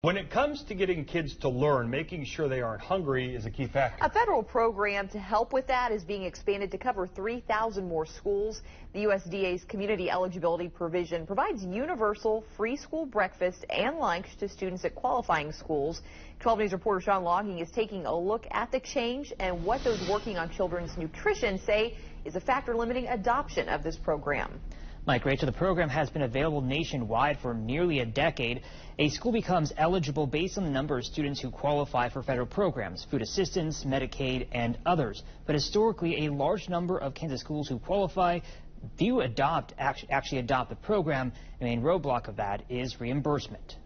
When it comes to getting kids to learn, making sure they aren't hungry is a key factor. A federal program to help with that is being expanded to cover 3,000 more schools. The USDA's community eligibility provision provides universal free school breakfast and lunch to students at qualifying schools. 12 News reporter Sean Logging is taking a look at the change and what those working on children's nutrition say is a factor limiting adoption of this program. Mike Rachel, the program has been available nationwide for nearly a decade. A school becomes eligible based on the number of students who qualify for federal programs, food assistance, Medicaid, and others. But historically, a large number of Kansas schools who qualify do actually adopt the program. The main roadblock of that is reimbursement.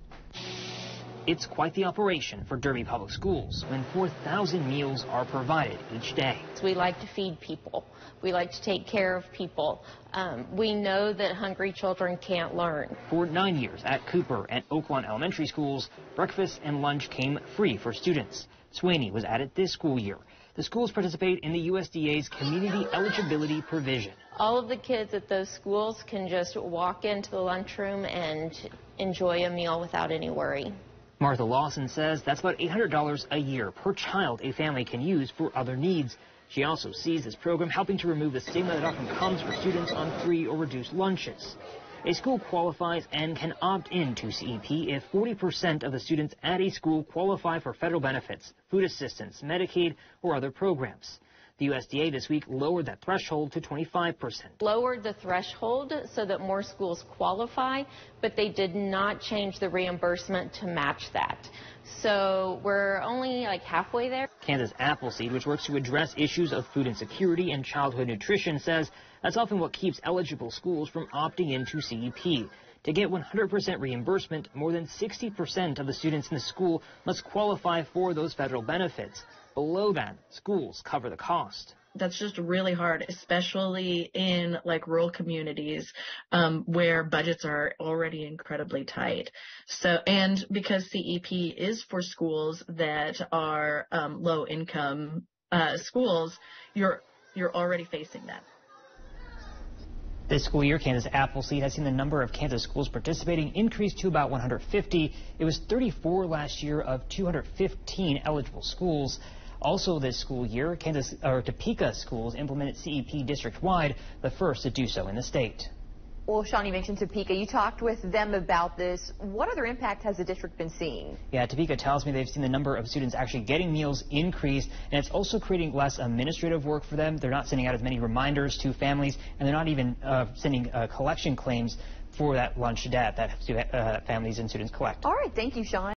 It's quite the operation for Derby Public Schools when 4,000 meals are provided each day. We like to feed people. We like to take care of people. We know that hungry children can't learn. For 9 years at Cooper and Oaklawn Elementary Schools, breakfast and lunch came free for students. Swaney was added this school year. The schools participate in the USDA's community eligibility provision. All of the kids at those schools can just walk into the lunchroom and enjoy a meal without any worry. Martha Lawson says that's about $800 a year per child a family can use for other needs. She also sees this program helping to remove the stigma that often comes for students on free or reduced lunches. A school qualifies and can opt in to CEP if 40% of the students at a school qualify for federal benefits, food assistance, Medicaid, or other programs. The USDA this week lowered that threshold to 25%. Lowered the threshold so that more schools qualify, but they did not change the reimbursement to match that. So we're only like halfway there. Kansas Appleseed, which works to address issues of food insecurity and childhood nutrition, says that's often what keeps eligible schools from opting into CEP. To get 100% reimbursement, more than 60% of the students in the school must qualify for those federal benefits. Below that, schools cover the cost. That's just really hard, especially in like rural communities where budgets are already incredibly tight. So, and because CEP is for schools that are low income schools, you're already facing that. This school year, Kansas Appleseed has seen the number of Kansas schools participating increase to about 150. It was 34 last year of 215 eligible schools. Also this school year, Topeka schools implemented CEP district-wide, the first to do so in the state. Well, Sean, you mentioned Topeka. You talked with them about this. What other impact has the district been seeing? Yeah, Topeka tells me they've seen the number of students actually getting meals increase, and it's also creating less administrative work for them. They're not sending out as many reminders to families, and they're not even sending collection claims for that lunch debt that families and students collect. All right, thank you, Sean.